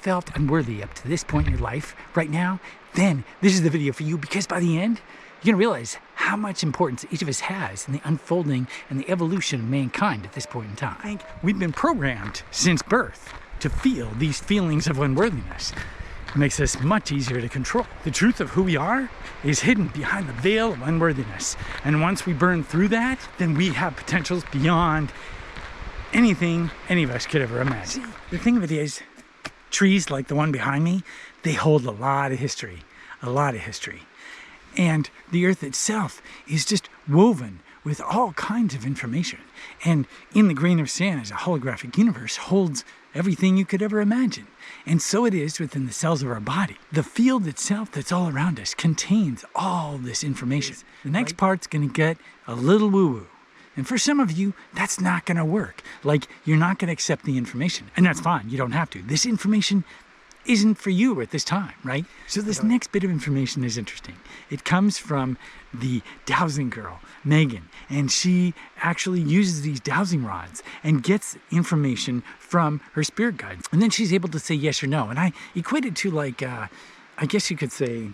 felt unworthy up to this point in your life right now, then this is the video for you, because by the end, you're going to realize how much importance each of us has in the unfolding and the evolution of mankind at this point in time. I think we've been programmed since birth to feel these feelings of unworthiness. It makes us much easier to control. The truth of who we are is hidden behind the veil of unworthiness. And once we burn through that, then we have potentials beyond anything any of us could ever imagine. The thing of it is, trees like the one behind me, they hold a lot of history. And the earth itself is just woven with all kinds of information. And in the grain of sand, as a holographic universe, holds everything you could ever imagine. And so it is within the cells of our body. The field itself that's all around us contains all this information. The next part's gonna get a little woo-woo. And for some of you, that's not gonna work. Like, you're not gonna accept the information. And that's fine, you don't have to. This information isn't for you at this time, right? So this next bit of information is interesting. It comes from the dowsing girl, Megan, and she actually uses these dowsing rods and gets information from her spirit guides. And then she's able to say yes or no. And I equate it to like, I guess you could say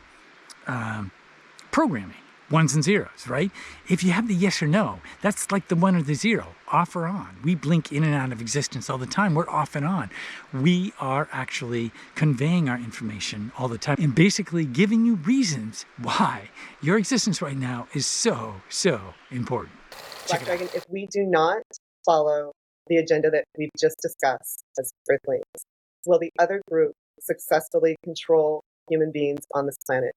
programming, ones and zeros, right? If you have the yes or no, that's like the one or the zero, off or on. We blink in and out of existence all the time. We're off and on. We are actually conveying our information all the time and basically giving you reasons why your existence right now is so, so important. Black Dragon, if we do not follow the agenda that we've just discussed as Earthlings, will the other group successfully control human beings on this planet?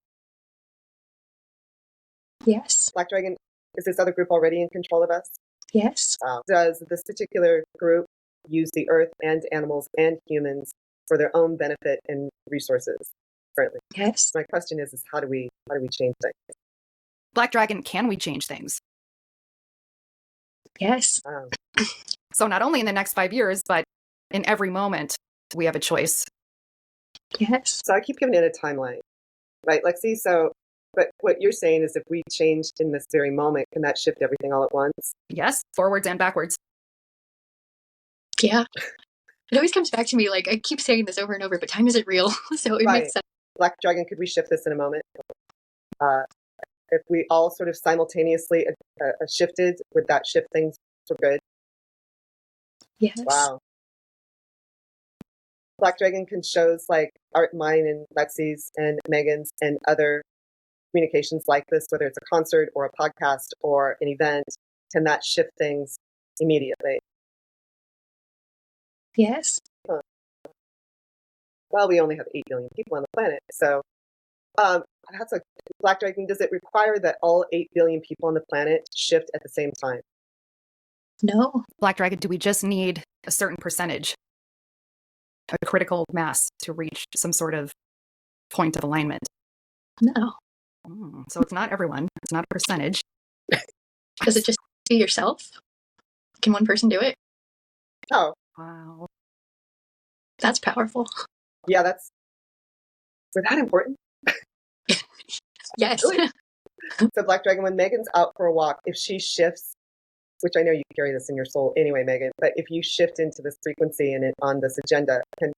Yes. Black Dragon, is this other group already in control of us? Yes. Does this particular group use the earth and animals and humans for their own benefit and resources currently? Yes. My question is how do we change things? Black Dragon, can we change things? Yes. So not only in the next 5 years, but in every moment, we have a choice. Yes. So I keep giving it a timeline, right, Lexi? But what you're saying is if we changed in this very moment, can that shift everything all at once? Yes, forwards and backwards. Yeah. It always comes back to me, like, I keep saying this over and over, but time isn't real. So it makes sense. Black Dragon, could we shift this in a moment? If we all sort of simultaneously shifted, would that shift things for good? Yes. Wow. Black Dragon can shows like mine and Lexi's and Megan's and other communications like this, whether it's a concert or a podcast or an event, can that shift things immediately? Yes. Huh. Well, we only have 8 billion people on the planet. So that's a Black Dragon. Does it require that all 8 billion people on the planet shift at the same time? No. Black Dragon, do we just need a certain percentage, a critical mass to reach some sort of point of alignment? No. So it's not everyone. It's not a percentage. Does it just do yourself? Can one person do it? Oh. Wow. That's powerful. Yeah, we're that important? Yes. Really? So Black Dragon, when Megan's out for a walk, if she shifts, which I know you carry this in your soul anyway, Megan, but if you shift into this frequency and on this agenda, can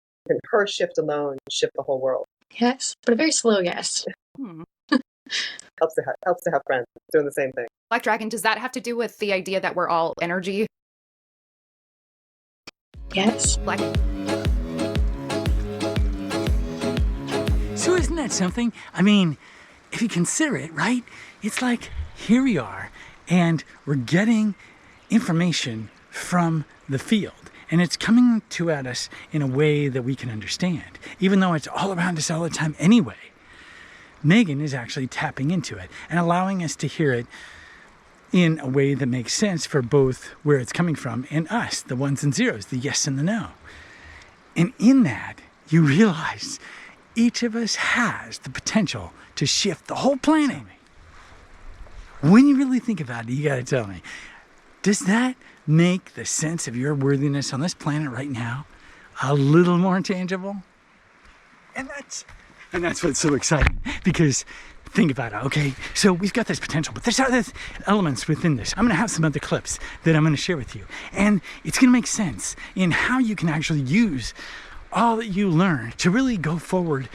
her shift alone shift the whole world? Yes, but a very slow yes. Helps to have friends doing the same thing. Black Dragon, does that have to do with the idea that we're all energy? Yes. Black. So isn't that something? I mean, if you consider it, right? It's like, here we are, and we're getting information from the field. And it's coming at us in a way that we can understand, even though it's all around us all the time anyway. Megan is actually tapping into it and allowing us to hear it in a way that makes sense for both where it's coming from and us, the ones and zeros, the yes and the no. And in that, you realize each of us has the potential to shift the whole planet. When you really think about it, you got to tell me, does that make the sense of your worthiness on this planet right now a little more tangible? And that's what's so exciting, because think about it, okay? So we've got this potential, but there's other elements within this. I'm gonna have some other clips that I'm gonna share with you. And it's gonna make sense in how you can actually use all that you learn to really go forward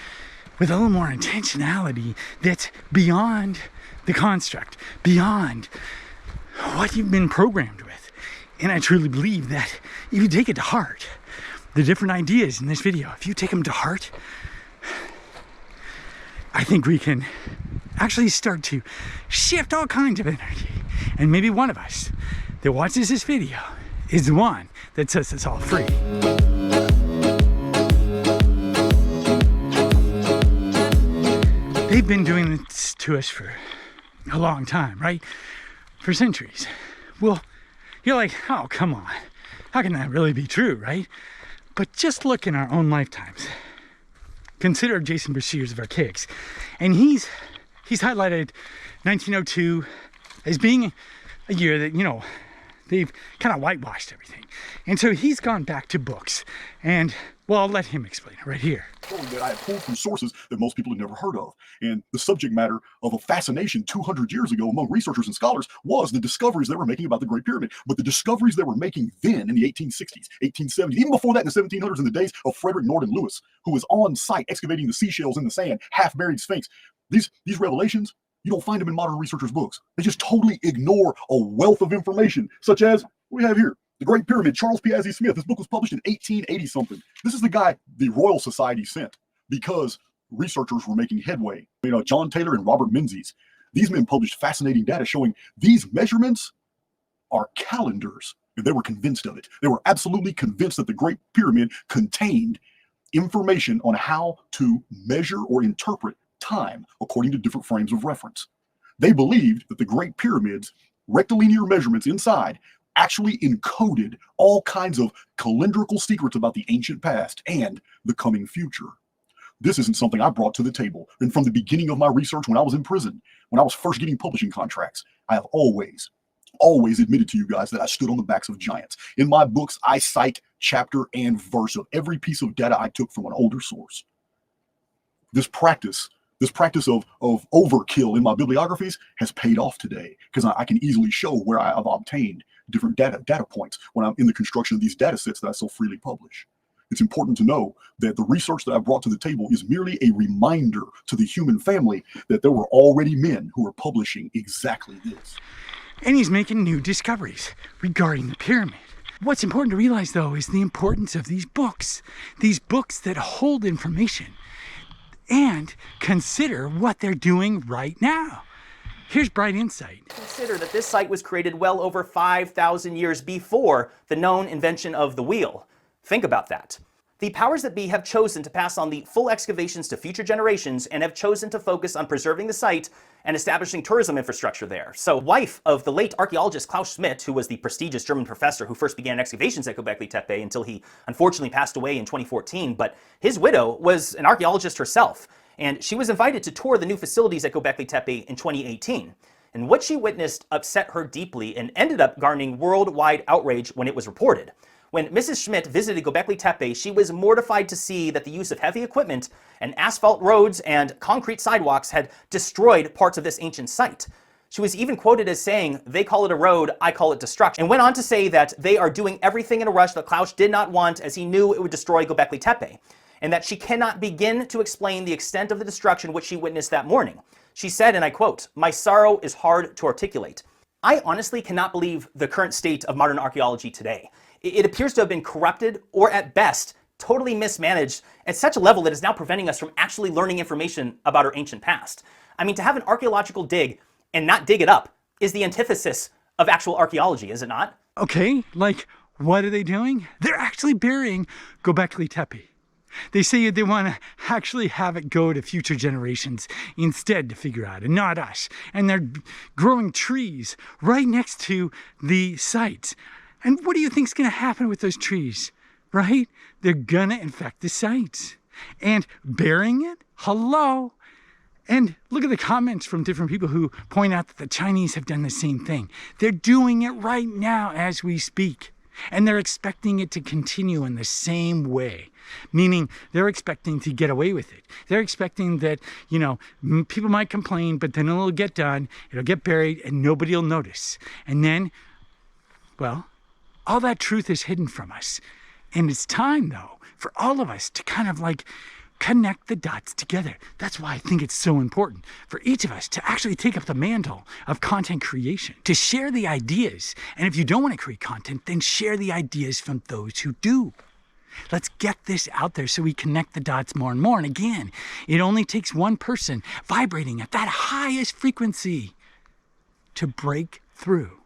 with a little more intentionality that's beyond the construct, beyond what you've been programmed with. And I truly believe that if you take it to heart, the different ideas in this video, if you take them to heart, I think we can actually start to shift all kinds of energy. And maybe one of us that watches this video is the one that sets us all free. They've been doing this to us for a long time, right? For centuries. Well, you're like, oh, come on. How can that really be true, right? But just look in our own lifetimes. Consider Jason Breshears of Archaix. And he's highlighted 1902 as being a year that, you know, they've kind of whitewashed everything. And so he's gone back to books. And, well, I'll let him explain it right here. That I had pulled from sources that most people had never heard of. And the subject matter of a fascination 200 years ago among researchers and scholars was the discoveries they were making about the Great Pyramid. But the discoveries they were making then in the 1860s, 1870s, even before that in the 1700s, in the days of Frederick Norton Lewis, who was on site excavating the seashells in the sand, half-buried Sphinx. These revelations, you don't find them in modern researchers' books. They just totally ignore a wealth of information, such as what we have here. The Great Pyramid, Charles Piazzi Smith. This book was published in 1880-something. This is the guy the Royal Society sent because researchers were making headway. You know, John Taylor and Robert Menzies. These men published fascinating data showing these measurements are calendars. And they were convinced of it. They were absolutely convinced that the Great Pyramid contained information on how to measure or interpret time according to different frames of reference. They believed that the Great Pyramid's rectilinear measurements inside actually encoded all kinds of calendrical secrets about the ancient past and the coming future. This isn't something I brought to the table. And from the beginning of my research when I was in prison, when I was first getting publishing contracts, I have always admitted to you guys that I stood on the backs of giants. In my books, I cite chapter and verse of every piece of data I took from an older source. This practice of overkill in my bibliographies has paid off today because I can easily show where I have obtained different data points when I'm in the construction of these data sets that I so freely publish. It's important to know that the research that I brought to the table is merely a reminder to the human family that there were already men who were publishing exactly this. And he's making new discoveries regarding the pyramid. What's important to realize, though, is the importance of these books that hold information, and consider what they're doing right now. Here's Bright Insight. Consider that this site was created well over 5,000 years before the known invention of the wheel. Think about that. The powers that be have chosen to pass on the full excavations to future generations and have chosen to focus on preserving the site and establishing tourism infrastructure there. So, wife of the late archaeologist Klaus Schmidt, who was the prestigious German professor who first began excavations at Göbekli Tepe until he unfortunately passed away in 2014, but his widow was an archaeologist herself, and she was invited to tour the new facilities at Göbekli Tepe in 2018. And what she witnessed upset her deeply and ended up garnering worldwide outrage when it was reported. When Mrs. Schmidt visited Göbekli Tepe, she was mortified to see that the use of heavy equipment and asphalt roads and concrete sidewalks had destroyed parts of this ancient site. She was even quoted as saying, "They call it a road, I call it destruction," and went on to say that they are doing everything in a rush that Klaus did not want as he knew it would destroy Göbekli Tepe, and that she cannot begin to explain the extent of the destruction which she witnessed that morning. She said, and I quote, "My sorrow is hard to articulate." I honestly cannot believe the current state of modern archaeology today. It appears to have been corrupted, or at best, totally mismanaged at such a level that is now preventing us from actually learning information about our ancient past. I mean, to have an archaeological dig and not dig it up is the antithesis of actual archaeology, is it not? Okay, like, what are they doing? They're actually burying Göbekli Tepe. They say they want to actually have it go to future generations instead to figure out, and not us. And they're growing trees right next to the sites. And what do you think is going to happen with those trees, right? They're going to infect the sites. And burying it? Hello? And look at the comments from different people who point out that the Chinese have done the same thing. They're doing it right now as we speak. And they're expecting it to continue in the same way, meaning they're expecting to get away with it. They're expecting that, you know, people might complain, but then it'll get done, it'll get buried, and nobody will notice. And then, well, all that truth is hidden from us. And it's time, though, for all of us to kind of like connect the dots together. That's why I think it's so important for each of us to actually take up the mantle of content creation, to share the ideas. And if you don't want to create content, then share the ideas from those who do. Let's get this out there so we connect the dots more and more. And again, it only takes one person vibrating at that highest frequency to break through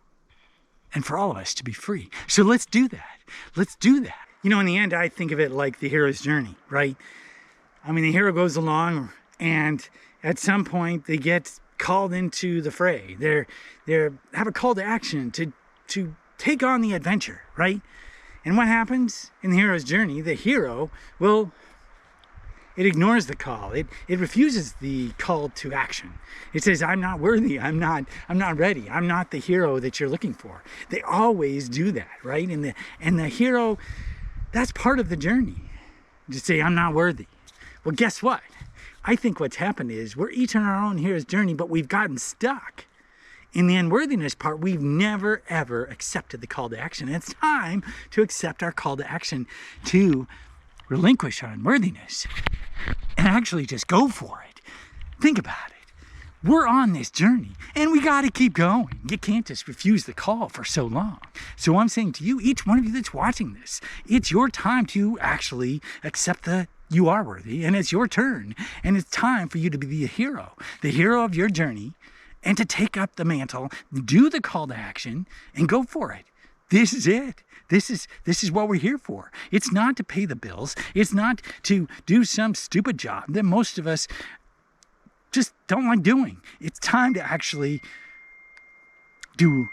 and for all of us to be free. So let's do that. Let's do that. You know, in the end, I think of it like the hero's journey, right? I mean, the hero goes along and at some point they get called into the fray. They have a call to action to take on the adventure, right? And what happens in the hero's journey? The hero it ignores the call. It refuses the call to action. It says, I'm not worthy. I'm not ready. I'm not the hero that you're looking for. They always do that, right? And the hero, that's part of the journey. To say, I'm not worthy. Well, guess what? I think what's happened is we're each on our own hero's journey, but we've gotten stuck in the unworthiness part. We've never, ever accepted the call to action. And it's time to accept our call to action, to relinquish our unworthiness and actually just go for it. Think about it. We're on this journey and we got to keep going. You can't just refuse the call for so long. So I'm saying to you, each one of you that's watching this, it's your time to actually accept you are worthy, and it's your turn. And it's time for you to be the hero of your journey, and to take up the mantle, do the call to action, and go for it. This is it. This is what we're here for. It's not to pay the bills. It's not to do some stupid job that most of us just don't like doing. It's time to actually do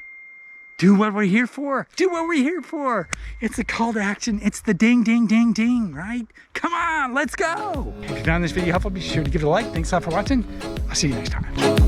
what we're here for. Do what we're here for. It's the call to action. It's the ding, ding, ding, ding, right? Come on, let's go. If you found this video helpful, be sure to give it a like. Thanks a lot for watching. I'll see you next time.